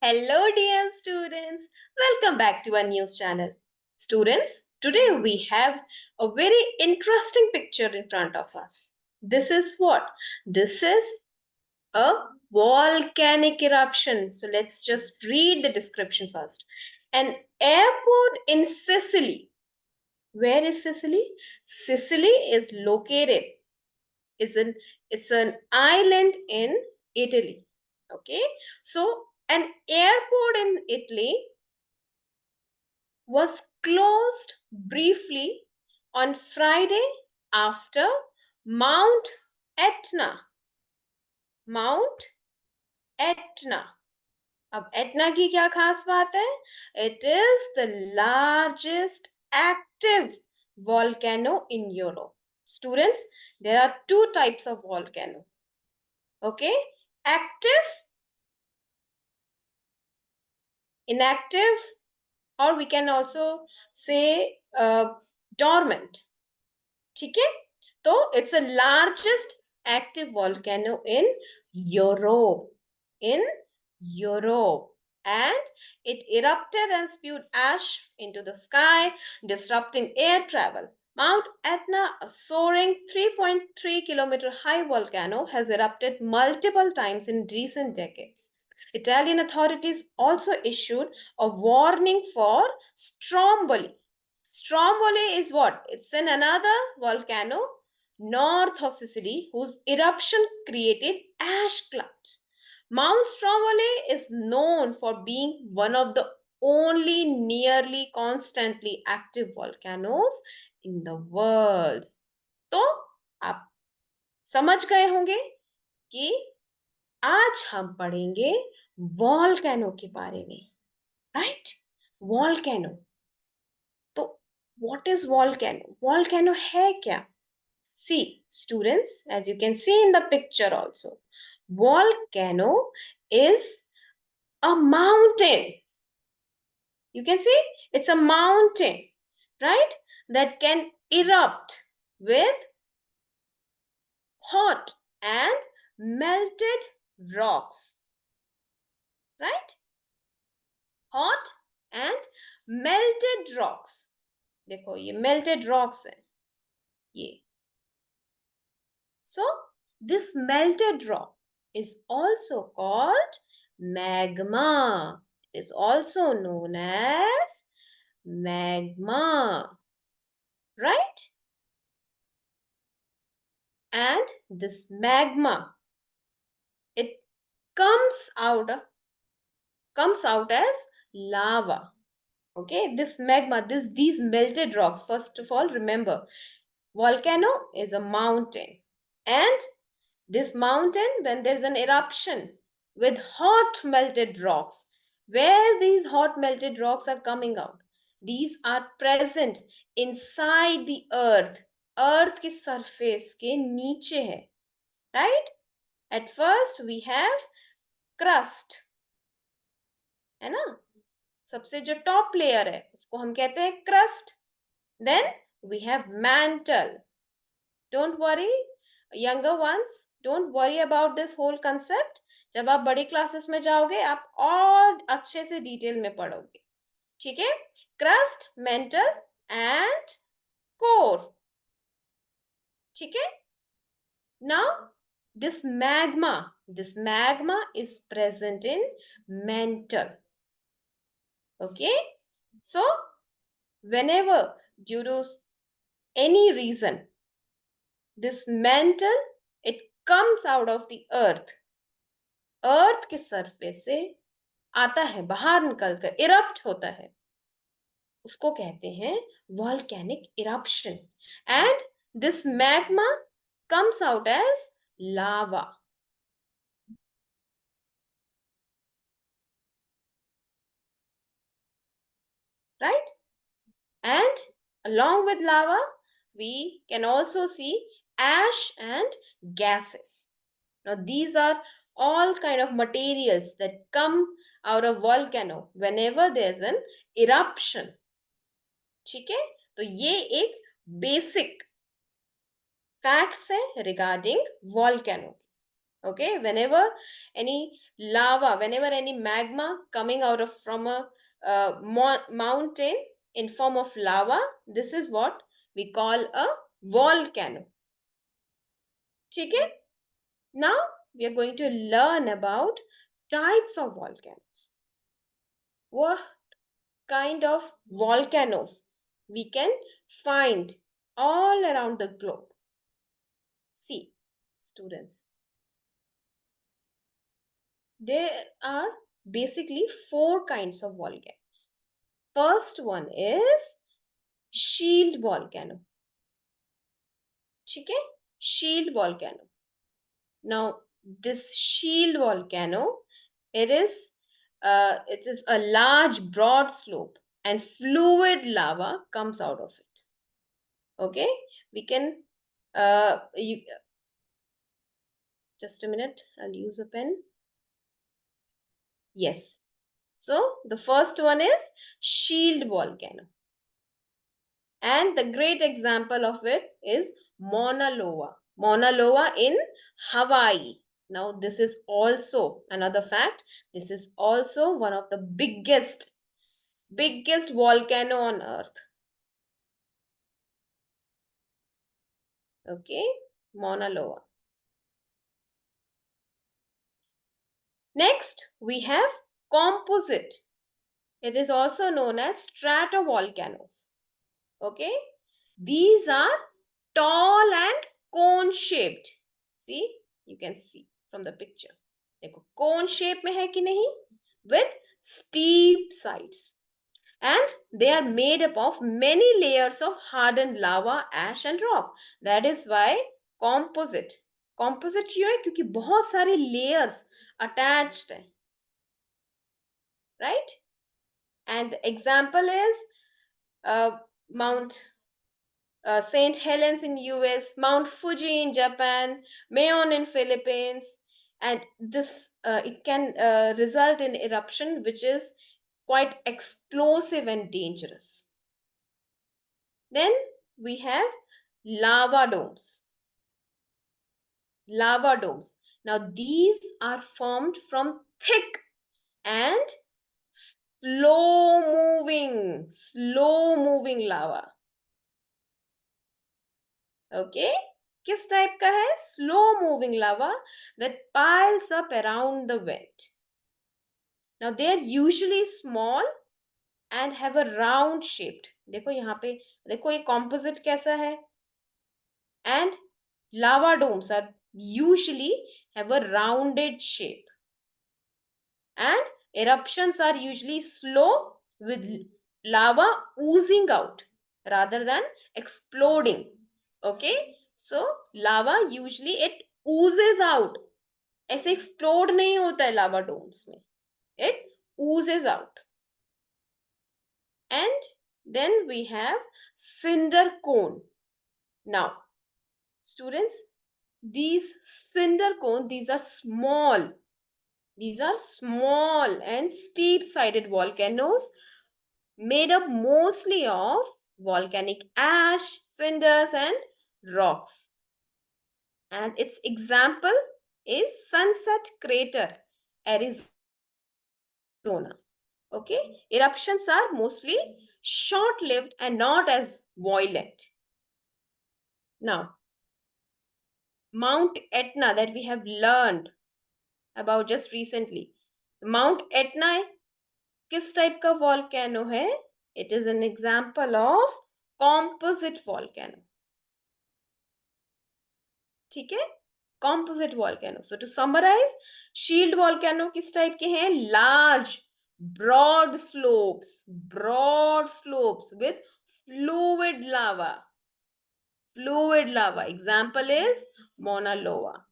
Hello, dear students. Welcome back to our news channel. Students, today we have a very interesting picture in front of us. This is what? This is a volcanic eruption. So let's just read the description first. An airport in Sicily. Where is Sicily? Sicily is located. It's an island in Italy. Okay, so an airport in Italy was closed briefly on Friday after Mount Etna. Mount Etna. अब Etna की क्या खास बात है? It is the largest active volcano in Europe. Students, there are two types of volcano. Okay, active, inactive, or we can also say dormant. ठीक है? तो it's the largest active volcano in Europe. And it erupted and spewed ash into the sky, disrupting air travel. Mount Etna, a soaring 3.3 kilometer high volcano, has erupted multiple times in recent decades. Italian authorities also issued a warning for Stromboli. Stromboli is what? It's in another volcano north of Sicily whose eruption created ash clouds. Mount Stromboli is known for being one of the only nearly constantly active volcanoes in the world. तो आप समझ गए होंगे कि आज हम पढ़ेंगे volcano के बारे में, राइट? वॉल्केनो. तो what is volcano? Volcano है क्या? See, students, as you can see in the picture also, volcano is a mountain. You can see it's a mountain, right? That can erupt with hot and melted rocks, right? Hot and melted rocks. देखो ये melted rocks है ये. So this melted rock is also called magma. It is also known as magma, right? And this magma, it comes out as lava. Okay, this magma, these melted rocks, first of all, remember, volcano is a mountain, and this mountain, when there's an eruption with hot melted rocks, where these hot melted rocks are coming out, these are present inside the earth. Earth की surface के नीचे है, right? At first we have crust, है ना? सबसे जो top layer है उसको हम कहते हैं crust. Then we have mantle. Don't worry, younger ones, don't worry about this whole concept. जब आप बड़ी क्लासेस में जाओगे आप और अच्छे से डिटेल में पढ़ोगे, ठीक है? क्रस्ट, मेंटल एंड कोर, ठीक है? Now this magma is present in mantle. Okay, so whenever due to any reason this mantle, it comes out of the earth के सरफेस से आता है, बाहर निकलकर इरप्ट होता है, उसको कहते हैं volcanic eruption. And this magma comes out as lava, right? And along with lava we can also see ash and gases. Now these are all kind of materials that come out of volcano whenever there's an eruption. ठीक है? तो ये एक basic facts है regarding volcano. Okay, whenever any lava, whenever any magma coming out of from a mountain in form of lava, this is what we call a volcano. ठीक है? Now we are going to learn about types of volcanoes. What kind of volcanoes we can find all around the globe? See, students, there are basically four kinds of volcanoes. First one is shield volcano. ठीक है? Shield volcano. Now, this shield volcano, it is a large broad slope and fluid lava comes out of it. Okay, we can just a minute, I'll use a pen. Yes, so the first one is shield volcano, and the great example of it is Mauna Loa in Hawaii. Now, this is also another fact. This is also one of the biggest volcano on earth. Okay, Mauna Loa. Next, we have composite. It is also known as stratovolcanoes. Okay, these are tall and cone shaped. See, you can see from the picture. देखो cone shape में है कि नहीं? With steep sides. And they are made up of many layers of hardened lava, ash and rock. That is why composite. Composite क्यों है? क्योंकि बहुत सारे layers attached हैं. Right? And the example is Mount St. Helens in US, Mount Fuji in Japan, Mayon in Philippines, and this it can result in eruption which is quite explosive and dangerous. Then we have lava domes. Lava domes. Now these are formed from thick and slow moving lava. Okay, किस type का है? Slow moving lava that piles up around the vent. Now they are usually small and have a round shaped. देखो यहाँ पे, देखो ये composite कैसा है? And lava domes are usually have a rounded shape. And eruptions are usually slow with lava oozing out rather than exploding. Okay, so lava usually it oozes out. ऐसे explode नहीं होता है lava domes में. It oozes out. And then we have cinder cone. Now, students, these cinder cone, these are small. These are small and steep-sided volcanoes made up mostly of volcanic ash, cinders, and rocks. And its example is Sunset Crater, Arizona. Okay, eruptions are mostly short-lived and not as violent. Now, Mount Etna that we have learned about just recently. Mount Etna किस type का volcano है? It is an example of composite volcano. ठीक है? Composite volcano. So to summarize, shield volcano किस type के हैं? Large, broad slopes with fluid lava. Fluid lava. Example is Mauna Loa.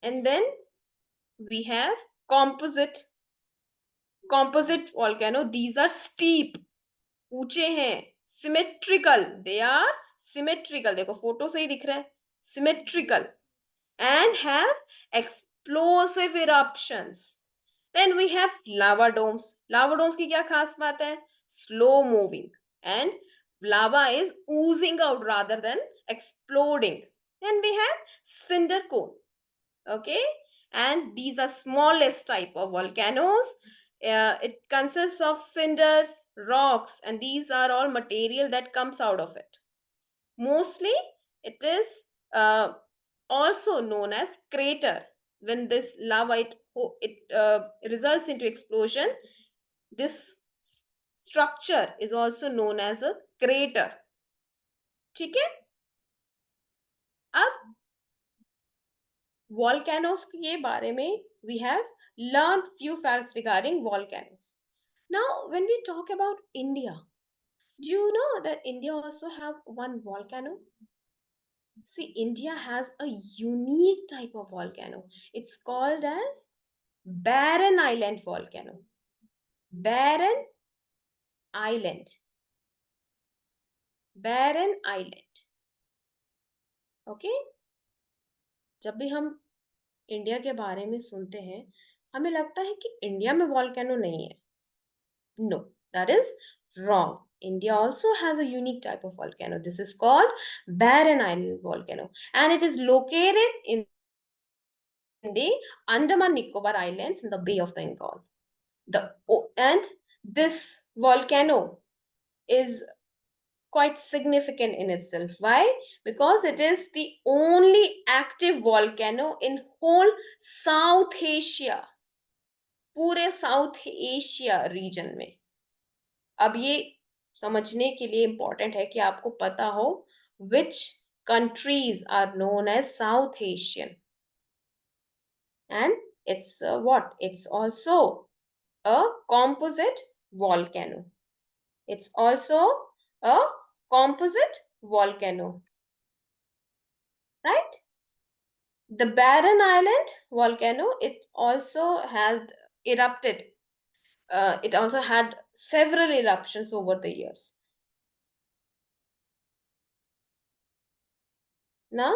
And then we have composite volcano. These are steep. ऊंचे हैं. Symmetrical. They are symmetrical. देखो photo से ही दिख रहा है. Symmetrical. And have explosive eruptions. Then we have lava domes. Lava domes की क्या खास बात है? Slow moving. And lava is oozing out rather than exploding. Then we have cinder cone. Okay, and these are smallest type of volcanoes. It consists of cinders, rocks, and these are all material that comes out of it. Mostly, it is uh, also known as crater. When this lava it results into explosion, this structure is also known as a crater. ठीक है? अब volcanoes के बारे में we have learned few facts regarding volcanoes. Now, when we talk about India, do you know that India also have one volcano? See, India has a unique type of volcano. It's called as Barren Island volcano. Barren Island. Barren Island. Okay? जब भी हम India के बारे में सुनते हैं, हमें लगता है कि इंडिया में वॉल्केनो नहीं है. No, that is wrong. India also has a unique type of volcano. This is called Barren Island volcano, and it is located in the Andaman Nicobar Islands in the Bay of Bengal. And this volcano is quite significant in itself. Why? Because it is the only active volcano in whole South Asia, पूरे south Asia region में. अब ये समझने के लिए important है कि आपको पता हो which countries are known as South Asian. And it's what? It's also a composite volcano. It's also a composite volcano, right? The Barren Island volcano, it also had erupted. It also had several eruptions over the years. Now,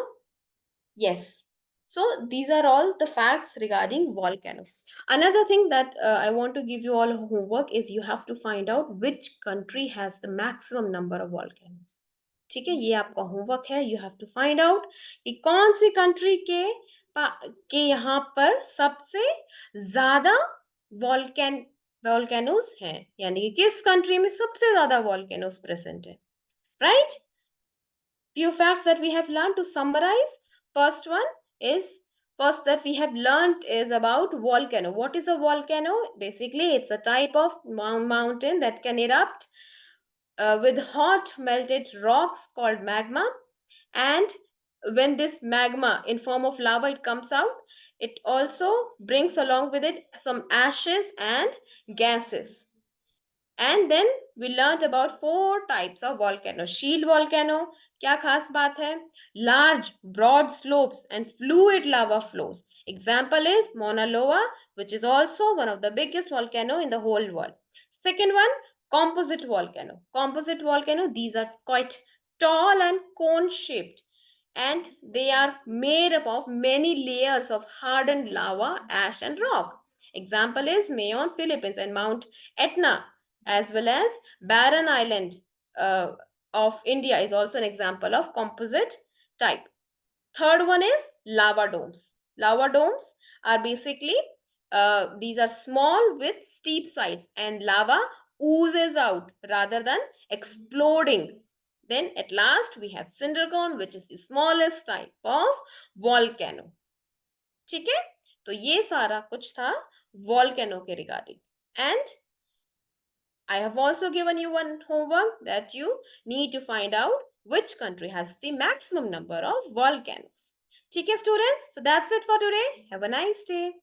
yes. So these are all the facts regarding volcanoes. Another thing that I want to give you all homework is you have to find out which country has the maximum number of volcanoes. ठीक है, ये आपका homework है. You have to find out कि कौन सी country के यहाँ पर सबसे ज्यादा वॉल्केन वॉल्केनोस हैं, यानी कि किस कंट्री में सबसे ज्यादा वॉल्केनोस प्रेजेंट है. Right? Few facts that we have learned to summarize. First one is first that we have learned is about volcano. What is a volcano? Basically, it's a type of mountain that can erupt with hot melted rocks called magma. And when this magma in form of lava it comes out, it also brings along with it some ashes and gases. And then we learned about 4 types of volcano. Shield volcano, क्या खास बात है? Large, broad slopes and fluid lava flows. Example is Mauna Loa, which is also one of the biggest volcano in the whole world. Second one, composite volcano. Composite volcano, these are quite tall and cone shaped, and they are made up of many layers of hardened lava, ash and rock. Example is Mayon, Philippines, and Mount Etna, as well as Barren Island uh, of India is also an example of composite type. Third one is lava domes. Lava domes are basically these are small with steep sides, and lava oozes out rather than exploding. Then at last we have cinder cone, which is the smallest type of volcano. ठीक है, तो ये सारा कुछ था volcano के regarding. And I have also given you one homework that you need to find out which country has the maximum number of volcanoes. Okay, students? So that's it for today. Have a nice day.